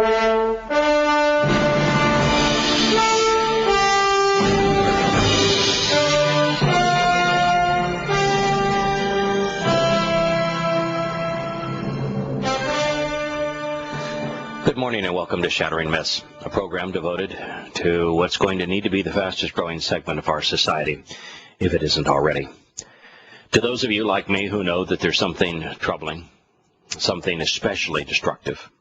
Good morning and welcome to Shattering Myths, a program devoted to what's going to need to be the fastest growing segment of our society, if it isn't already. To those of you like me who know that there's something troubling, something especially destructive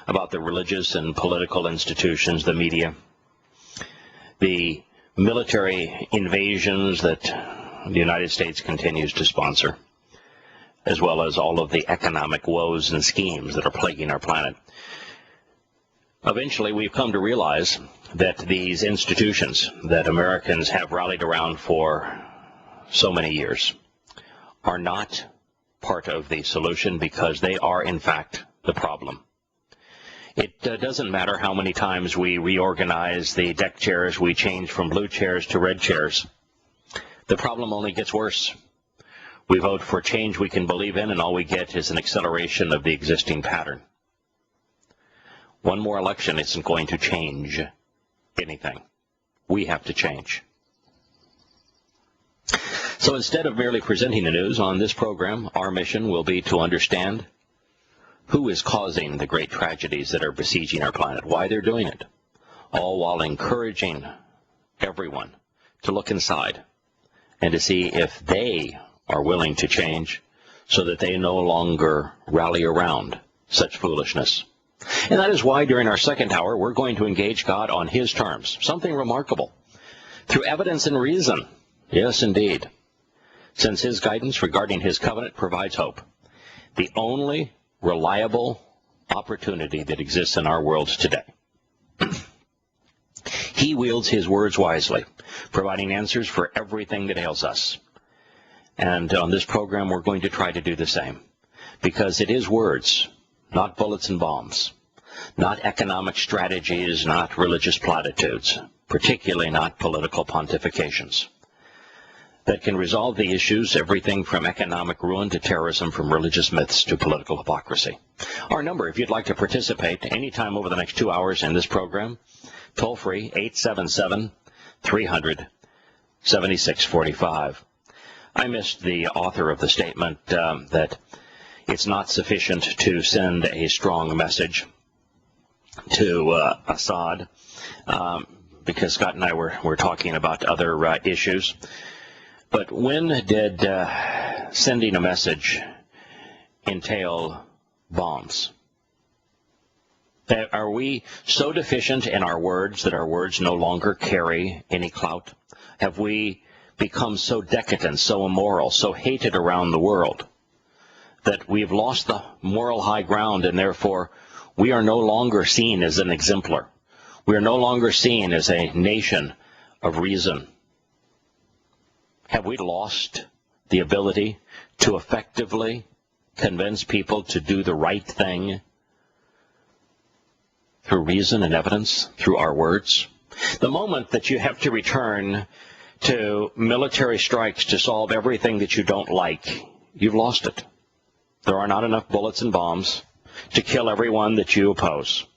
about the religious and political institutions, the media, the military invasions that the United States continues to sponsor, as well as all of the economic woes and schemes that are plaguing our planet. Eventually, we've come to realize that these institutions that Americans have rallied around for so many years are not part of the solution because they are, in fact, the problem. It doesn't matter how many times we reorganize the deck chairs, we change from blue chairs to red chairs. The problem only gets worse. We vote for change we can believe in, and all we get is an acceleration of the existing pattern. One more election isn't going to change anything. We have to change. So instead of merely presenting the news on this program, our mission will be to understand who is causing the great tragedies that are besieging our planet, why they're doing it, all while encouraging everyone to look inside and to see if they are willing to change so that they no longer rally around such foolishness. And that is why during our second hour, we're going to engage God on his terms, something remarkable, through evidence and reason. Yes, indeed. Since his guidance regarding his covenant provides hope, the only reliable opportunity that exists in our world today. He wields his words wisely, providing answers for everything that ails us. And on this program, we're going to try to do the same, because it is words, not bullets and bombs, not economic strategies, not religious platitudes, particularly not political pontifications, that can resolve the issues, everything from economic ruin to terrorism, from religious myths to political hypocrisy. Our number, if you'd like to participate anytime over the next 2 hours in this program, toll free, 877-300-7645. I missed the author of the statement that it's not sufficient to send a strong message to Assad, because Scott and I were talking about other issues. But when did sending a message entail bombs? Are we so deficient in our words that our words no longer carry any clout? Have we become so decadent, so immoral, so hated around the world that we've lost the moral high ground, and therefore we are no longer seen as an exemplar? We are no longer seen as a nation of reason. Have we lost the ability to effectively convince people to do the right thing through reason and evidence, through our words? The moment that you have to return to military strikes to solve everything that you don't like, you've lost it. There are not enough bullets and bombs to kill everyone that you oppose.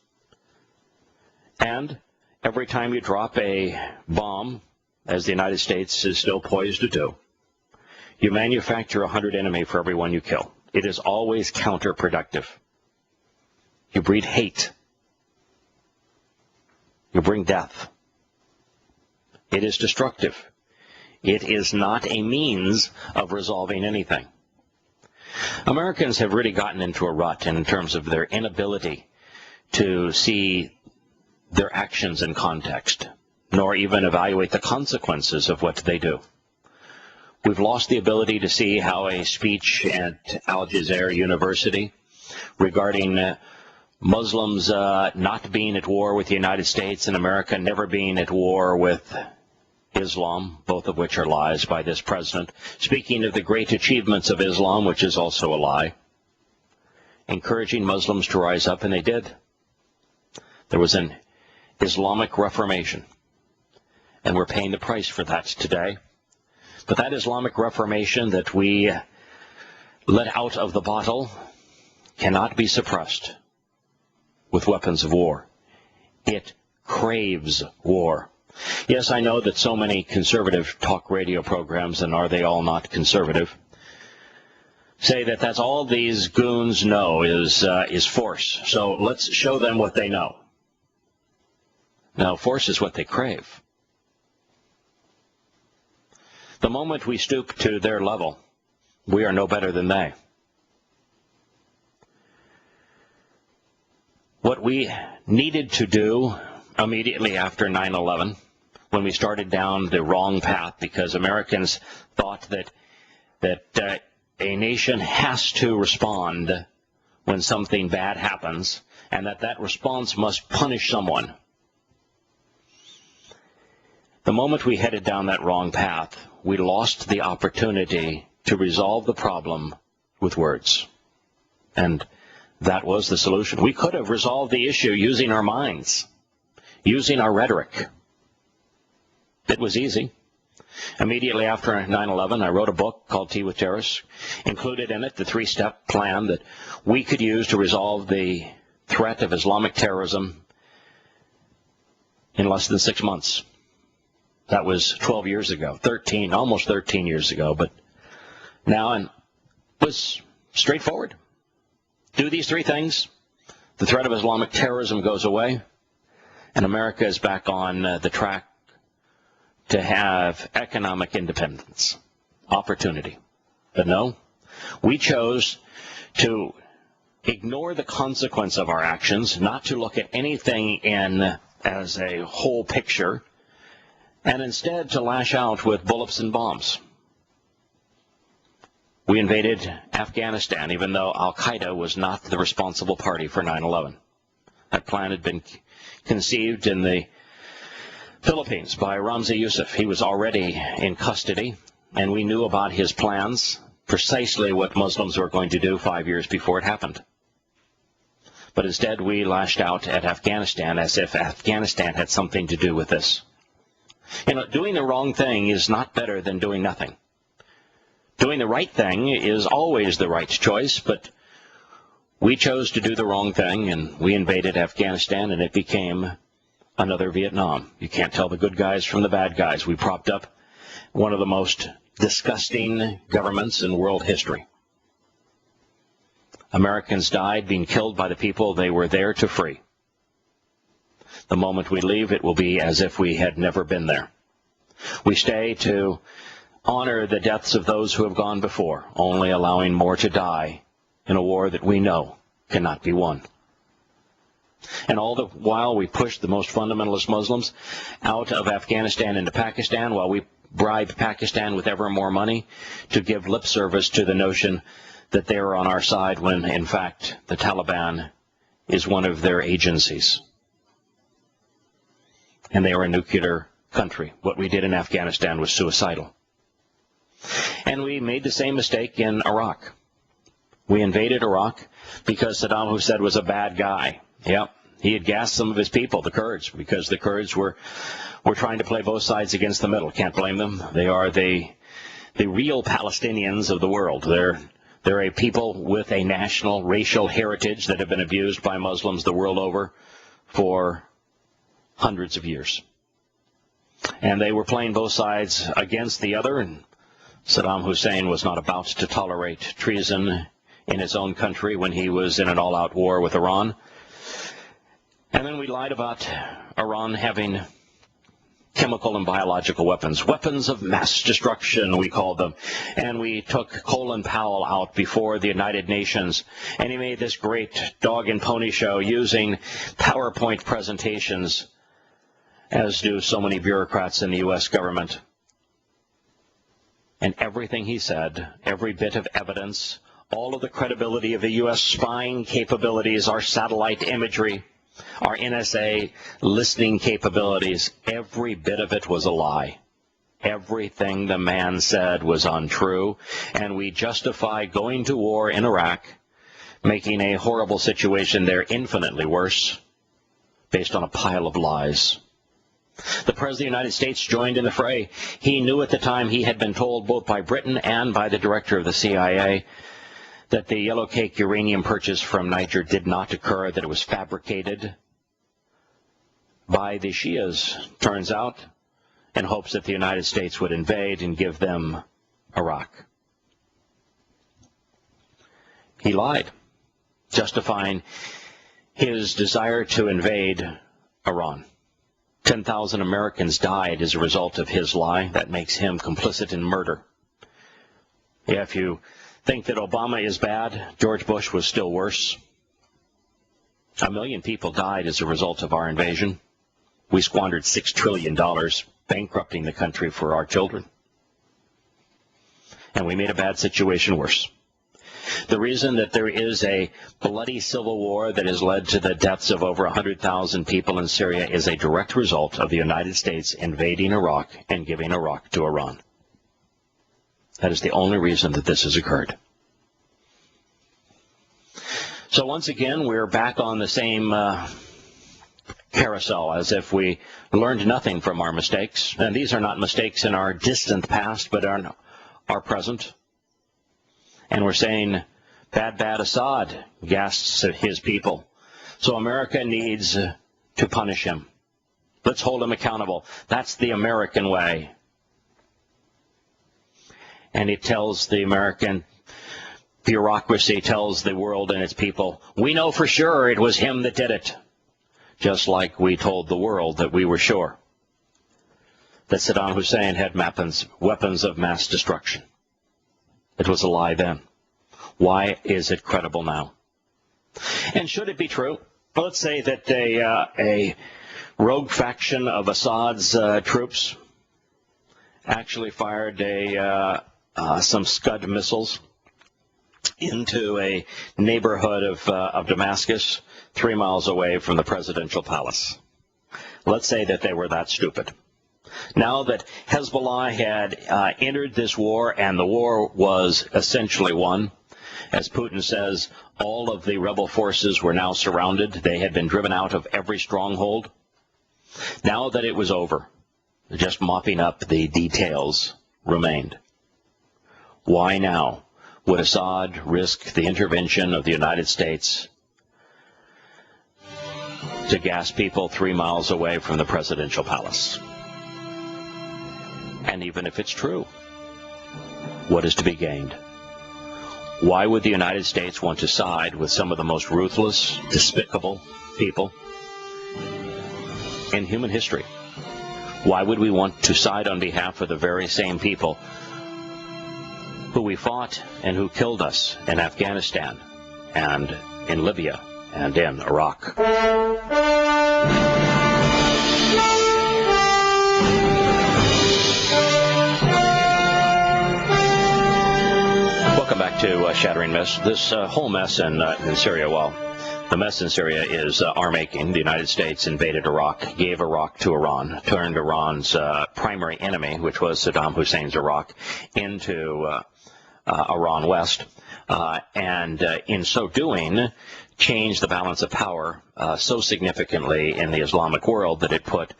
And every time you drop a bomb, as the United States is still poised to do, you manufacture 100 enemy for every one you kill. It is always counterproductive. You breed hate. You bring death. It is destructive. It is not a means of resolving anything. Americans have really gotten into a rut in terms of their inability to see their actions in context, nor even evaluate the consequences of what they do. We've lost the ability to see how a speech at Al Jazeera University regarding Muslims not being at war with the United States and America never being at war with Islam, both of which are lies by this president, speaking of the great achievements of Islam, which is also a lie, encouraging Muslims to rise up, and they did. There was an Islamic Reformation, and we're paying the price for that today. But that Islamic Reformation that we let out of the bottle cannot be suppressed with weapons of war. It craves war. Yes, I know that so many conservative talk radio programs, and are they all not conservative, say that that's all these goons know is force. So let's show them what they know. Now, force is what they crave. The moment we stoop to their level, we are no better than they. What we needed to do immediately after 9/11, when we started down the wrong path, because Americans thought that a nation has to respond when something bad happens, and that response must punish someone. The moment we headed down that wrong path, we lost the opportunity to resolve the problem with words. And that was the solution. We could have resolved the issue using our minds, using our rhetoric. It was easy. Immediately after 9/11, I wrote a book called Tea with Terrorists, included in it the three-step plan that we could use to resolve the threat of Islamic terrorism in less than 6 months. That was 12 years ago, almost 13 years ago, but now it was straightforward. Do these three things, the threat of Islamic terrorism goes away, and America is back on the track to have economic independence, opportunity. But no, we chose to ignore the consequence of our actions, not to look at anything as a whole picture, and instead to lash out with bullets and bombs. We invaded Afghanistan, even though al-Qaeda was not the responsible party for 9/11. That plan had been conceived in the Philippines by Ramzi Youssef. He was already in custody, and we knew about his plans, precisely what Muslims were going to do 5 years before it happened. But instead, we lashed out at Afghanistan as if Afghanistan had something to do with this. Doing the wrong thing is not better than doing nothing. Doing the right thing is always the right choice, but we chose to do the wrong thing, and we invaded Afghanistan, and it became another Vietnam. You can't tell the good guys from the bad guys. We propped up one of the most disgusting governments in world history. Americans died being killed by the people they were there to free. The moment we leave, it will be as if we had never been there. We stay to honor the deaths of those who have gone before, only allowing more to die in a war that we know cannot be won. And all the while, we pushed the most fundamentalist Muslims out of Afghanistan into Pakistan, while we bribed Pakistan with ever more money to give lip service to the notion that they are on our side, when, in fact, the Taliban is one of their agencies. And they are a nuclear country. What we did in Afghanistan was suicidal. And we made the same mistake in Iraq. We invaded Iraq because Saddam Hussein was a bad guy. Yep, he had gassed some of his people, the Kurds, because the Kurds were trying to play both sides against the middle. Can't blame them. They are the real Palestinians of the world. They're a people with a national racial heritage that have been abused by Muslims the world over for hundreds of years. And they were playing both sides against the other, and Saddam Hussein was not about to tolerate treason in his own country when he was in an all-out war with Iran. And then we lied about Iran having chemical and biological weapons, weapons of mass destruction, we called them. And we took Colin Powell out before the United Nations, and he made this great dog and pony show using PowerPoint presentations, as do so many bureaucrats in the U.S. government. And everything he said, every bit of evidence, all of the credibility of the U.S. spying capabilities, our satellite imagery, our NSA listening capabilities, every bit of it was a lie. Everything the man said was untrue, and we justified going to war in Iraq, making a horrible situation there infinitely worse, based on a pile of lies. The President of the United States joined in the fray. He knew at the time, he had been told both by Britain and by the director of the CIA, that the yellow cake uranium purchase from Niger did not occur, that it was fabricated by the Shias, turns out, in hopes that the United States would invade and give them Iraq. He lied, justifying his desire to invade Iran. 10,000 Americans died as a result of his lie. That makes him complicit in murder. Yeah, if you think that Obama is bad, George Bush was still worse. 1 million people died as a result of our invasion. We squandered $6 trillion, bankrupting the country for our children. And we made a bad situation worse. The reason that there is a bloody civil war that has led to the deaths of over 100,000 people in Syria is a direct result of the United States invading Iraq and giving Iraq to Iran. That is the only reason that this has occurred. So once again, we're back on the same carousel, as if we learned nothing from our mistakes. And these are not mistakes in our distant past, but in our present. And we're saying, bad, bad Assad, gasps his people. So America needs to punish him. Let's hold him accountable. That's the American way. And it tells the American bureaucracy, tells the world and its people, we know for sure it was him that did it. Just like we told the world that we were sure that Saddam Hussein had weapons of mass destruction. It was a lie then. Why is it credible now? And should it be true? Well, let's say that a rogue faction of Assad's troops actually fired some Scud missiles into a neighborhood of Damascus 3 miles away from the presidential palace. Let's say that they were that stupid. Now that Hezbollah had entered this war and the war was essentially won, as Putin says, all of the rebel forces were now surrounded. They had been driven out of every stronghold. Now that it was over, just mopping up the details remained. Why now would Assad risk the intervention of the United States to gas people 3 miles away from the presidential palace? And even if it's true, what is to be gained? Why would the United States want to side with some of the most ruthless, despicable people in human history? Why would we want to side on behalf of the very same people who we fought and who killed us in Afghanistan and in Libya and in Iraq? Welcome back to Shattering Myths. This whole mess in Syria, well, the mess in Syria is our making. The United States invaded Iraq, gave Iraq to Iran, turned Iran's primary enemy, which was Saddam Hussein's Iraq, into Iran West, and in so doing, changed the balance of power so significantly in the Islamic world that it put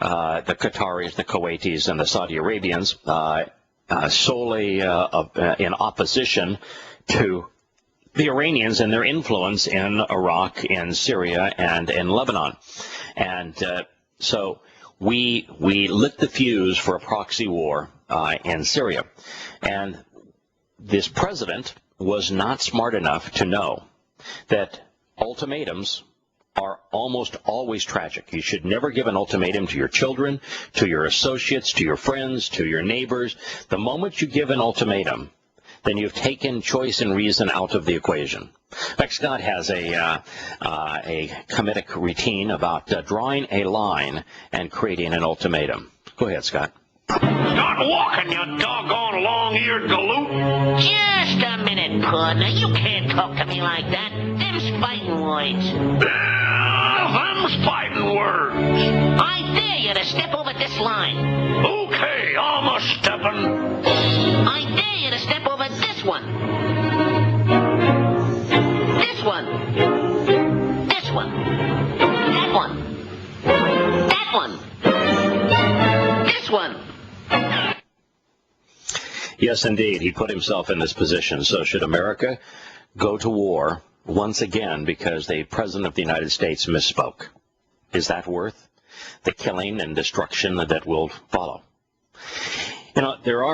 the Qataris, the Kuwaitis, and the Saudi Arabians solely in opposition to the Iranians and their influence in Iraq, in Syria, and in Lebanon. And so we lit the fuse for a proxy war in Syria. And this president was not smart enough to know that ultimatums are almost always tragic. You should never give an ultimatum to your children, to your associates, to your friends, to your neighbors. The moment you give an ultimatum, then you've taken choice and reason out of the equation. In fact, Scott has a comedic routine about drawing a line and creating an ultimatum. Go ahead, Scott. Start walking, you doggone long-eared galoot. Just a minute, partner. You can't talk to me like that. Them's fighting words. Them's fighting words. I dare you to step over this line. Okay, I'm a-steppin'. I dare you to step over this one. This one. This one. That one. That one. This one. Yes, indeed. He put himself in this position. So should America go to war once again because the President of the United States misspoke? Is that worth the killing and destruction that will follow? You know, there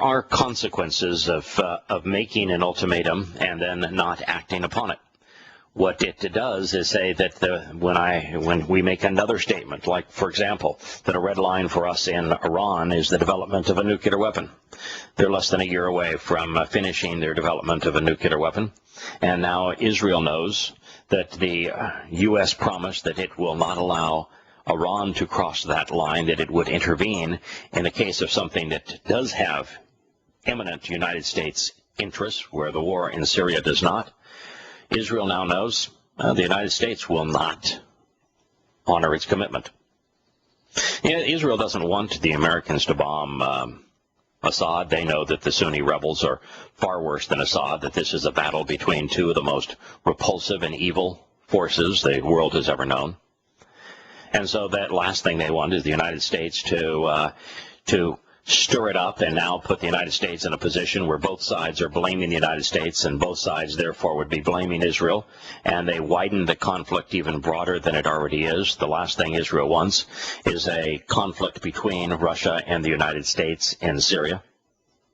are consequences of making an ultimatum and then not acting upon it. What it does is say that when we make another statement, like, for example, that a red line for us in Iran is the development of a nuclear weapon. They're less than a year away from finishing their development of a nuclear weapon. And now Israel knows that the U.S. promised that it will not allow Iran to cross that line, that it would intervene in the case of something that does have imminent United States interests, where the war in Syria does not. Israel now knows the United States will not honor its commitment. Yeah, Israel doesn't want the Americans to bomb Assad. They know that the Sunni rebels are far worse than Assad, that this is a battle between two of the most repulsive and evil forces the world has ever known. And so that last thing they want is the United States to stir it up and now put the United States in a position where both sides are blaming the United States and both sides therefore would be blaming Israel, and they widen the conflict even broader than it already is. The last thing Israel wants is a conflict between Russia and the United States in Syria.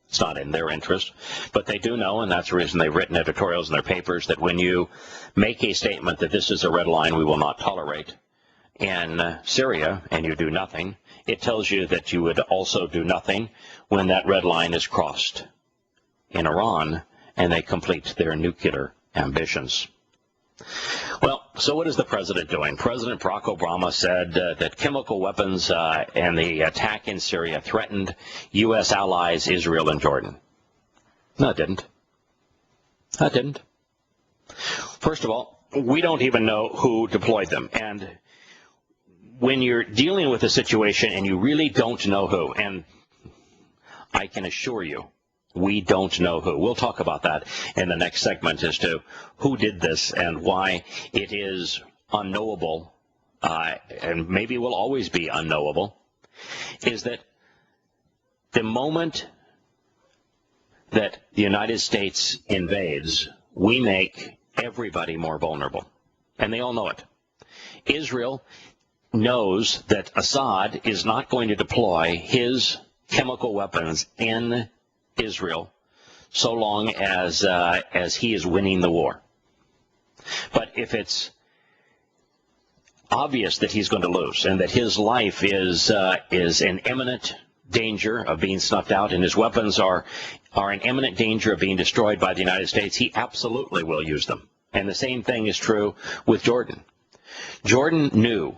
It's not in their interest, but they do know, and that's the reason they've written editorials in their papers, that when you make a statement that this is a red line we will not tolerate in Syria and you do nothing, it tells you that you would also do nothing when that red line is crossed in Iran and they complete their nuclear ambitions. Well, so what is the president doing? President Barack Obama said that chemical weapons and the attack in Syria threatened U.S. allies, Israel and Jordan. No, it didn't. That didn't. First of all, we don't even know who deployed them. And when you're dealing with a situation and you really don't know who, and I can assure you, we don't know who. We'll talk about that in the next segment as to who did this and why it is unknowable, and maybe will always be unknowable, is that the moment that the United States invades, we make everybody more vulnerable. And they all know it. Israel knows that Assad is not going to deploy his chemical weapons in Israel so long as he is winning the war. But if it's obvious that he's going to lose and that his life is in imminent danger of being snuffed out and his weapons are in imminent danger of being destroyed by the United States, he absolutely will use them. And the same thing is true with Jordan. Jordan knew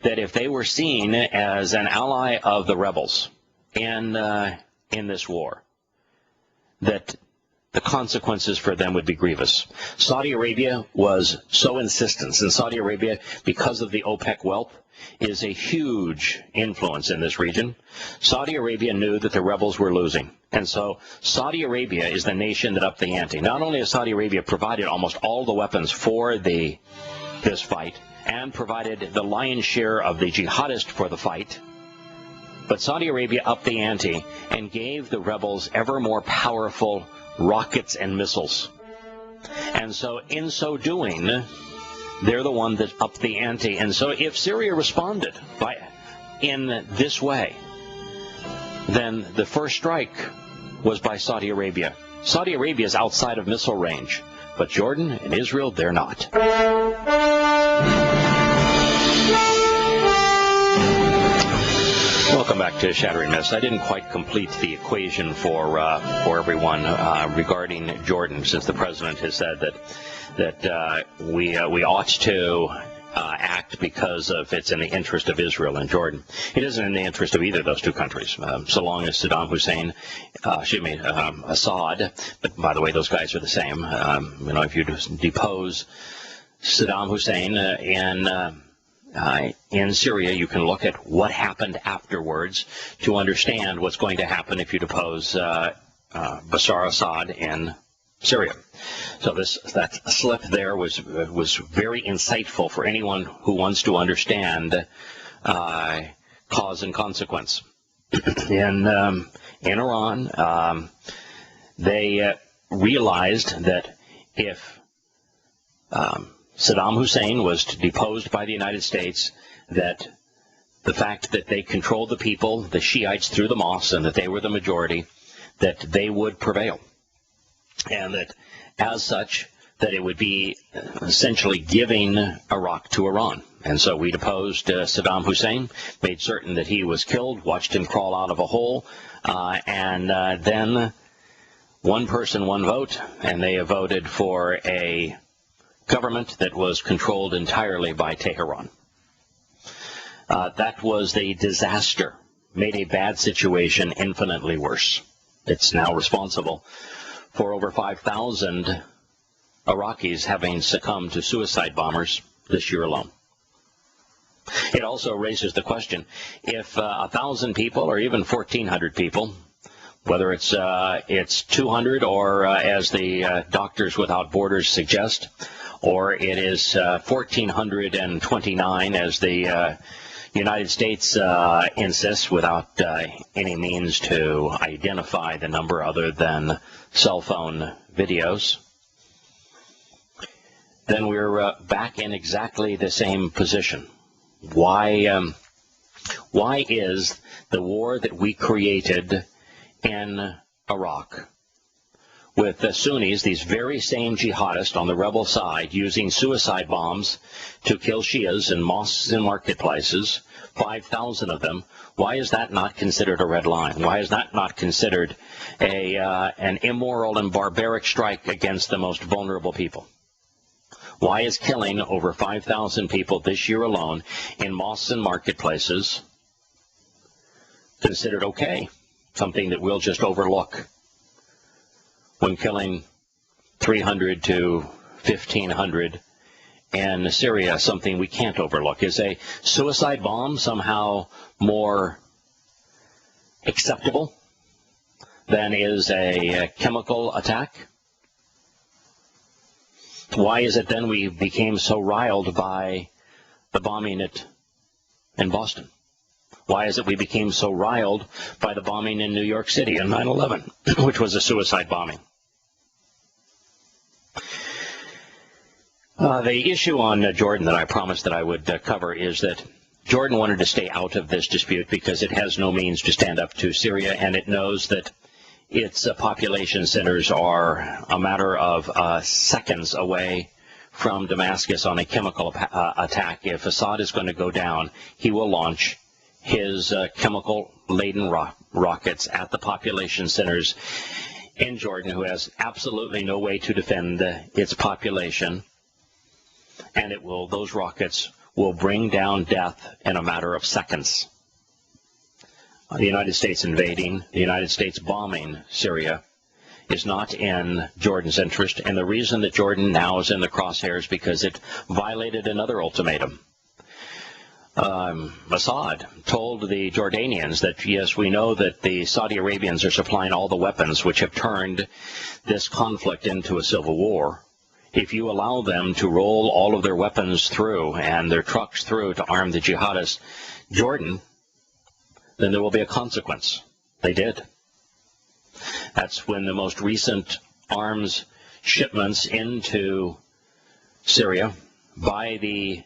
that if they were seen as an ally of the rebels in this war, that the consequences for them would be grievous. Saudi Arabia was so insistent, and Saudi Arabia, because of the OPEC wealth, is a huge influence in this region. Saudi Arabia knew that the rebels were losing, and so Saudi Arabia is the nation that upped the ante. Not only has Saudi Arabia provided almost all the weapons for this fight, and provided the lion's share of the jihadists for the fight, but Saudi Arabia upped the ante and gave the rebels ever more powerful rockets and missiles. And so in so doing, they're the one that upped the ante. And so if Syria responded in this way, then the first strike was by Saudi Arabia. Saudi Arabia is outside of missile range, but Jordan and Israel, they're not. Welcome back to Shattering Myths. I didn't quite complete the equation for everyone regarding Jordan, since the president has said that we ought to act because it's in the interest of Israel and Jordan. It isn't in the interest of either of those two countries, so long as Assad, but by the way, those guys are the same. If you depose Saddam Hussein in Syria, you can look at what happened afterwards to understand what's going to happen if you depose Bashar Assad in Syria. So that slip there was very insightful for anyone who wants to understand cause and consequence. in Iran, they realized that if Saddam Hussein was deposed by the United States, that the fact that they controlled the people, the Shiites through the mosques, and that they were the majority, that they would prevail. And that as such, that it would be essentially giving Iraq to Iran. And so we deposed Saddam Hussein, made certain that he was killed, watched him crawl out of a hole, and then one person, one vote, and they have voted for a government that was controlled entirely by Tehran. That was a disaster, made a bad situation infinitely worse. It's now responsible for over 5,000 Iraqis having succumbed to suicide bombers this year alone. It also raises the question, if 1,000 people or even 1,400 people, whether it's 200 or as the Doctors Without Borders suggest, or it is 1,429 as the United States insists, without any means to identify the number other than cell phone videos, then we're back in exactly the same position. Why is the war that we created in Iraq with the Sunnis, these very same jihadists on the rebel side, using suicide bombs to kill Shias in mosques and marketplaces, 5,000 of them, why is that not considered a red line? Why is that not considered an immoral and barbaric strike against the most vulnerable people? Why is killing over 5,000 people this year alone in mosques and marketplaces considered okay, something that we'll just overlook, when killing 300 to 1,500 in Syria, something we can't overlook? Is a suicide bomb somehow more acceptable than is a chemical attack? Why is it then we became so riled by the bombing in Boston? Why is it we became so riled by the bombing in New York City in 9/11, which was a suicide bombing? The issue on Jordan that I promised that I would cover is that Jordan wanted to stay out of this dispute because it has no means to stand up to Syria, and it knows that its population centers are a matter of seconds away from Damascus on a chemical attack. If Assad is going to go down, he will launch his chemical-laden rockets at the population centers in Jordan, who has absolutely no way to defend its population. And those rockets will bring down death in a matter of seconds. The United States invading, the United States bombing Syria is not in Jordan's interest. And the reason that Jordan now is in the crosshairs is because it violated another ultimatum. Assad told the Jordanians that, yes, we know that the Saudi Arabians are supplying all the weapons which have turned this conflict into a civil war. If you allow them to roll all of their weapons through and their trucks through to arm the jihadists, Jordan, then there will be a consequence. They did. That's when the most recent arms shipments into Syria by the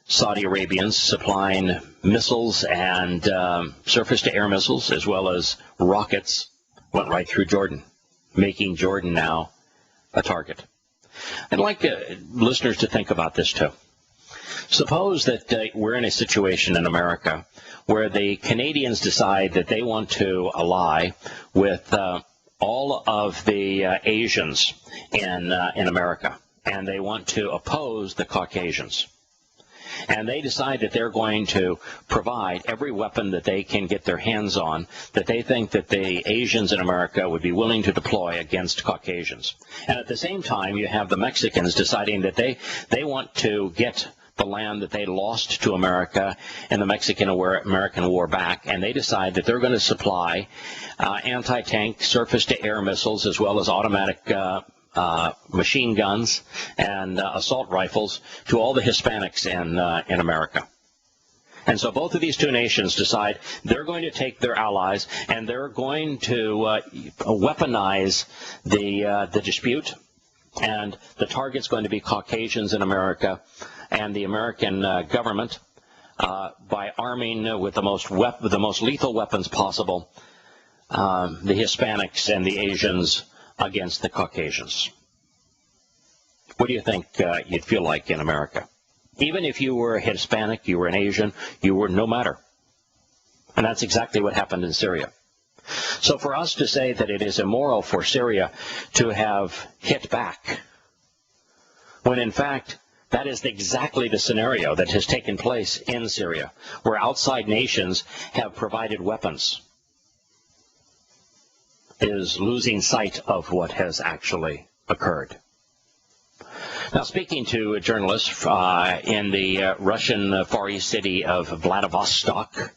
Saudi Arabians, supplying missiles and surface-to-air missiles as well as rockets, went right through Jordan, making Jordan now a target. I'd like listeners to think about this too. Suppose that we're in a situation in America where the Canadians decide that they want to ally with all of the Asians in America, and they want to oppose the Caucasians. And they decide that they're going to provide every weapon that they can get their hands on that they think that the Asians in America would be willing to deploy against Caucasians. And at the same time, you have the Mexicans deciding that they want to get the land that they lost to America in the Mexican-American War back, and they decide that they're going to supply anti-tank surface-to-air missiles as well as automatic machine guns and assault rifles to all the Hispanics in America. And so both of these two nations decide they're going to take their allies and they're going to weaponize the dispute. And the target's going to be Caucasians in America and the American government by arming with the most lethal weapons possible the Hispanics and the Asians against the Caucasians. What do you think you'd feel like in America? Even if you were a Hispanic, you were an Asian, you were no matter. And that's exactly what happened in Syria. So for us to say that it is immoral for Syria to have hit back, when in fact that is exactly the scenario that has taken place in Syria, where outside nations have provided weapons, is losing sight of what has actually occurred. Now, speaking to journalists in the Russian Far East city of Vladivostok,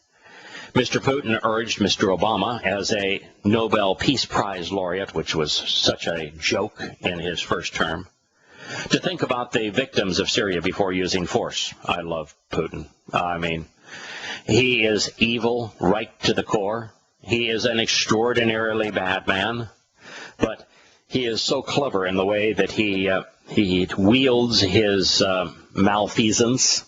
Mr. Putin urged Mr. Obama, as a Nobel Peace Prize laureate, which was such a joke in his first term, to think about the victims of Syria before using force. I love Putin. I mean, he is evil right to the core. He is an extraordinarily bad man, but he is so clever in the way that he wields his malfeasance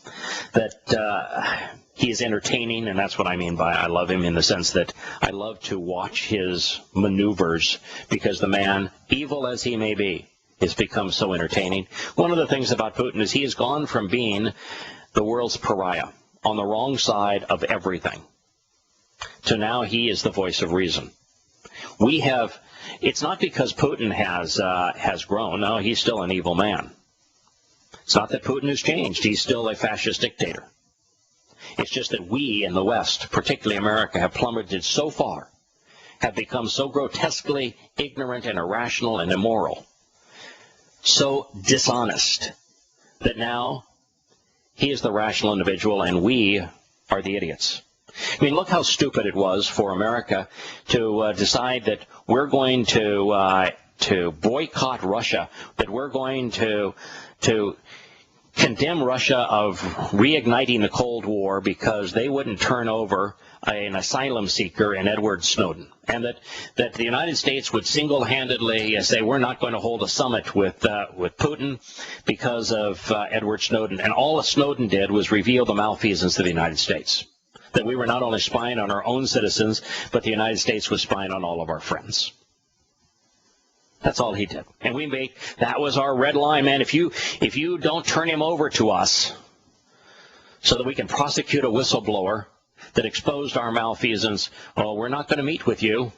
that he's entertaining, and that's what I mean by I love him, in the sense that I love to watch his maneuvers, because the man, evil as he may be, has become so entertaining. One of the things about Putin is he has gone from being the world's pariah, on the wrong side of everything, to now he is the voice of reason. It's not because Putin has grown. No, he's still an evil man. It's not that Putin has changed. He's still a fascist dictator. It's just that we in the West, particularly America, have plummeted so far, have become so grotesquely ignorant and irrational and immoral, so dishonest, that now he is the rational individual and we are the idiots. I mean, look how stupid it was for America to decide that we're going to boycott Russia, that we're going to condemn Russia of reigniting the Cold War because they wouldn't turn over an asylum seeker in Edward Snowden, and that the United States would single-handedly say we're not going to hold a summit with Putin because of Edward Snowden. And all Snowden did was reveal the malfeasance of the United States, that we were not only spying on our own citizens, but the United States was spying on all of our friends. That's all he did. And that was our red line, man. If you don't turn him over to us so that we can prosecute a whistleblower that exposed our malfeasance, well, we're not going to meet with you.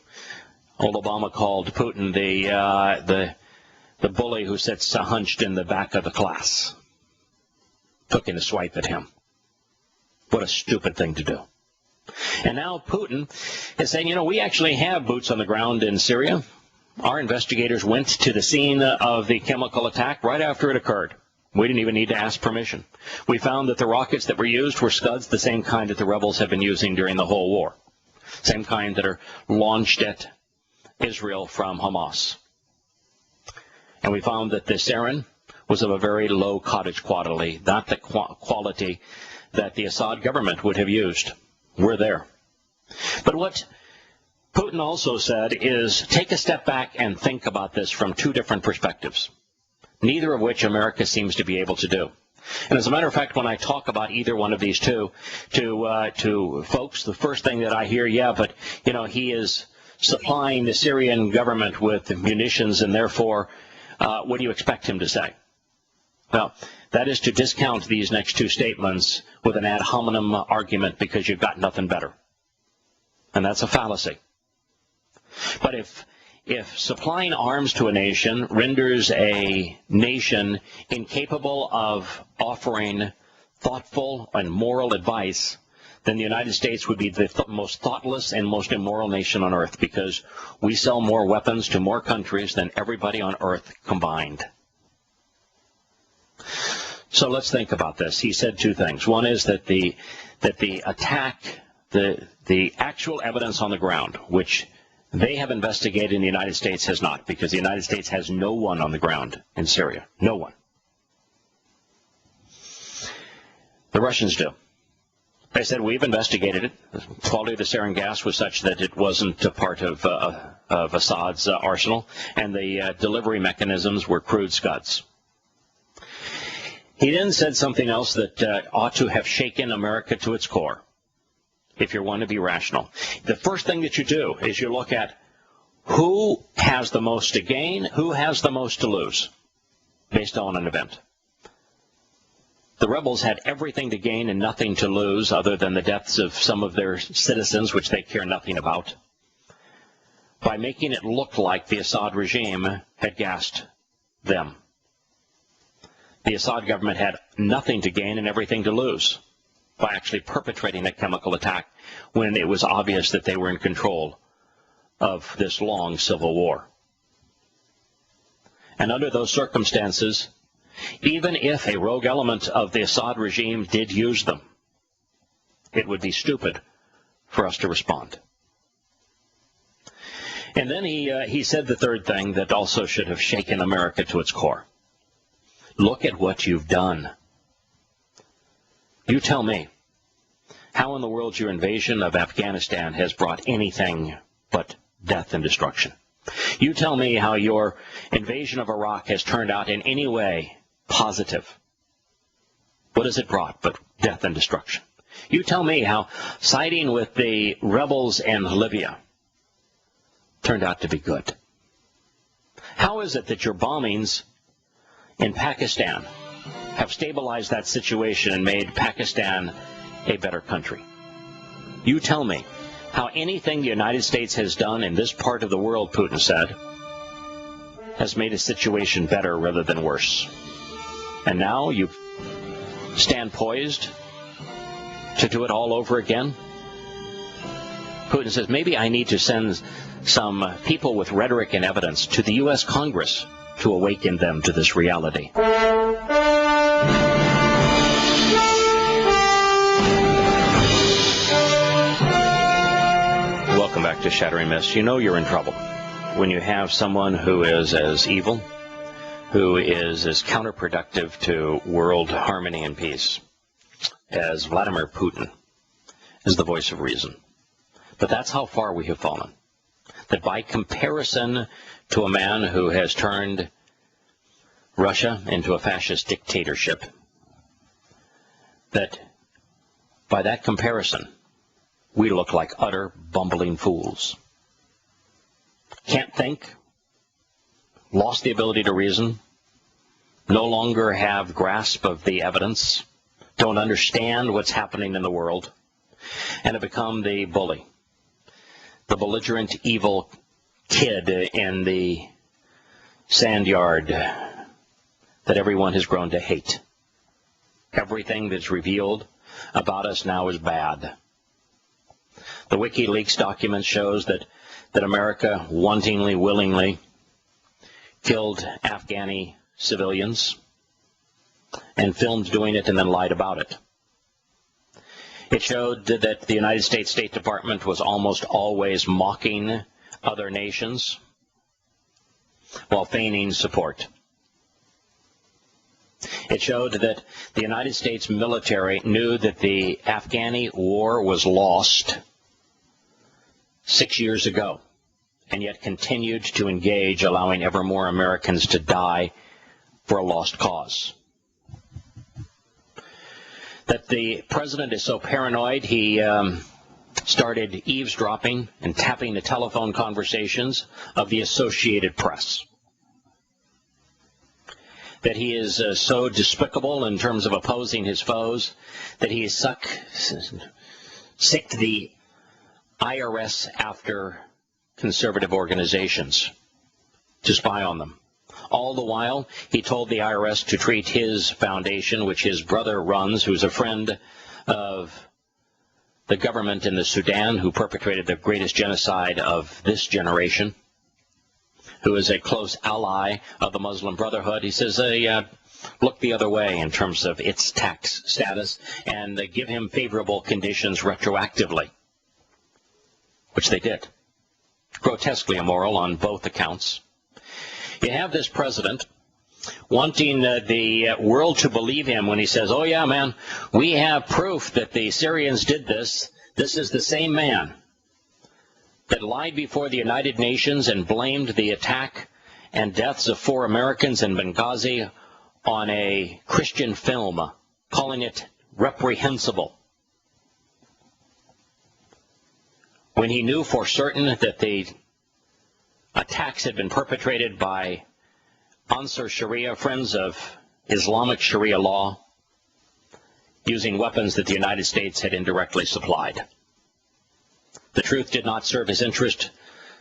Old Obama called Putin the bully who sits hunched in the back of the class. Took in a swipe at him. What a stupid thing to do. And now Putin is saying, we actually have boots on the ground in Syria. Our investigators went to the scene of the chemical attack right after it occurred. We didn't even need to ask permission. We found that the rockets that were used were Scuds, the same kind that the rebels have been using during the whole war. Same kind that are launched at Israel from Hamas. And we found that the sarin was of a very low cottage quality, not the quality that the Assad government would have used. We're there. But what Putin also said is take a step back and think about this from two different perspectives, neither of which America seems to be able to do. And as a matter of fact, when I talk about either one of these two to folks, the first thing that I hear, but he is supplying the Syrian government with munitions, and therefore, what do you expect him to say? Well, that is to discount these next two statements with an ad hominem argument because you've got nothing better. And that's a fallacy. But if supplying arms to a nation renders a nation incapable of offering thoughtful and moral advice, then the United States would be the most thoughtless and most immoral nation on earth, because we sell more weapons to more countries than everybody on earth combined. So let's think about this. He said two things. One is that the attack, the actual evidence on the ground, which they have investigated and the United States has not, because the United States has no one on the ground in Syria. No one. The Russians do. They said, we've investigated it. The quality of the sarin gas was such that it wasn't a part of Assad's arsenal, and the delivery mechanisms were crude scuds. He then said something else that ought to have shaken America to its core, if you want to be rational. The first thing that you do is you look at who has the most to gain, who has the most to lose, based on an event. The rebels had everything to gain and nothing to lose other than the deaths of some of their citizens, which they care nothing about, by making it look like the Assad regime had gassed them. The Assad government had nothing to gain and everything to lose by actually perpetrating a chemical attack when it was obvious that they were in control of this long civil war. And under those circumstances, even if a rogue element of the Assad regime did use them, it would be stupid for us to respond. And then he said the third thing that also should have shaken America to its core. Look at what you've done. You tell me, how in the world your invasion of Afghanistan has brought anything but death and destruction? You tell me how your invasion of Iraq has turned out in any way positive. What has it brought but death and destruction? You tell me how siding with the rebels in Libya turned out to be good. How is it that your bombings in Pakistan have stabilized that situation and made Pakistan a better country? You tell me how anything the United States has done in this part of the world, Putin said, has made a situation better rather than worse. And now you stand poised to do it all over again? Putin says, maybe I need to send some people with rhetoric and evidence to the U.S. Congress to awaken them to this reality. Welcome back to Shattering Myths. You know you're in trouble when you have someone who is as evil, who is as counterproductive to world harmony and peace as Vladimir Putin is the voice of reason. But that's how far we have fallen. That by comparison to a man who has turned Russia into a fascist dictatorship, that by that comparison, we look like utter bumbling fools. Can't think, lost the ability to reason, no longer have grasp of the evidence, don't understand what's happening in the world, and have become the bully, the belligerent, evil kid in the sand yard that everyone has grown to hate. Everything that's revealed about us now is bad. The WikiLeaks document shows that America wantingly, willingly killed Afghani civilians and filmed doing it and then lied about it. It showed that the United States State Department was almost always mocking other nations while feigning support. It showed that the United States military knew that the Afghani war was lost 6 years ago, and yet continued to engage, allowing ever more Americans to die for a lost cause. That the president is so paranoid, he started eavesdropping and tapping the telephone conversations of the Associated Press. That he is so despicable in terms of opposing his foes, that he sicked the IRS after conservative organizations to spy on them. All the while, he told the IRS to treat his foundation, which his brother runs, who's a friend of the government in the Sudan, who perpetrated the greatest genocide of this generation, who is a close ally of the Muslim Brotherhood. He says, look the other way in terms of its tax status and give him favorable conditions retroactively, which they did. Grotesquely immoral on both accounts. You have this president wanting the world to believe him when he says, oh yeah, man, we have proof that the Syrians did this. This is the same man that lied before the United Nations and blamed the attack and deaths of 4 Americans in Benghazi on a Christian film, calling it reprehensible, when he knew for certain that the attacks had been perpetrated by Ansar Sharia, friends of Islamic Sharia law, using weapons that the United States had indirectly supplied. The truth did not serve his interest,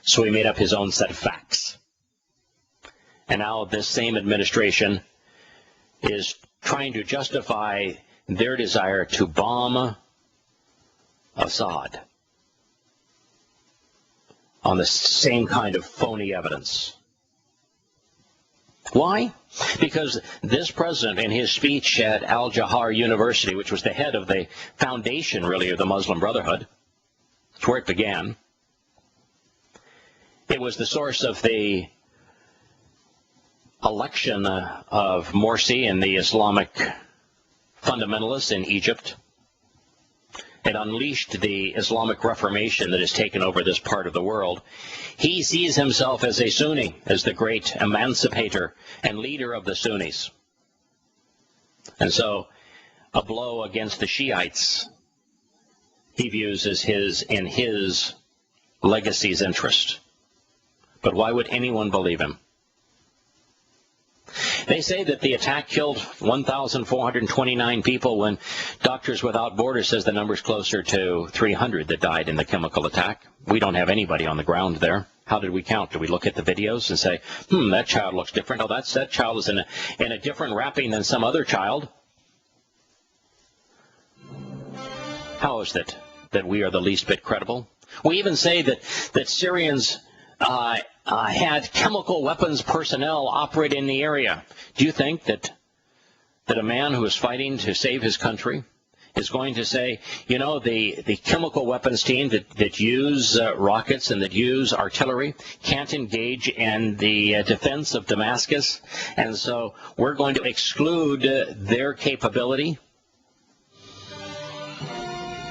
so he made up his own set of facts. And now this same administration is trying to justify their desire to bomb Assad on the same kind of phony evidence. Why? Because this president, in his speech at Al-Jahar University, which was the head of the foundation, really, of the Muslim Brotherhood, it's where it began, it was the source of the election of Morsi and the Islamic fundamentalists in Egypt. It unleashed the Islamic Reformation that has taken over this part of the world. He sees himself as a Sunni, as the great emancipator and leader of the Sunnis. And so a blow against the Shiites he views as in his legacy's interest. But why would anyone believe him? They say that the attack killed 1,429 people when Doctors Without Borders says the number's closer to 300 that died in the chemical attack. We don't have anybody on the ground there. How did we count? Do we look at the videos and say, that child looks different? Oh, that child is in a different wrapping than some other child. How is it that we are the least bit credible? We even say that Syrians had chemical weapons personnel operate in the area. Do you think that a man who is fighting to save his country is going to say, the chemical weapons team that use rockets and that use artillery can't engage in the defense of Damascus, and so we're going to exclude their capability?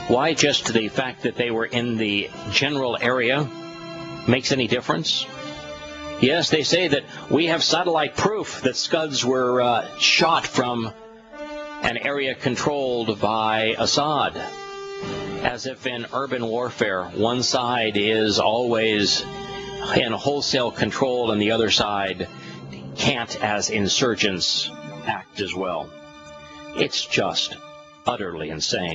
Why just the fact that they were in the general area makes any difference? Yes, they say that we have satellite proof that Scuds were shot from an area controlled by Assad. As if in urban warfare, one side is always in wholesale control and the other side can't, as insurgents, act as well. It's just utterly insane.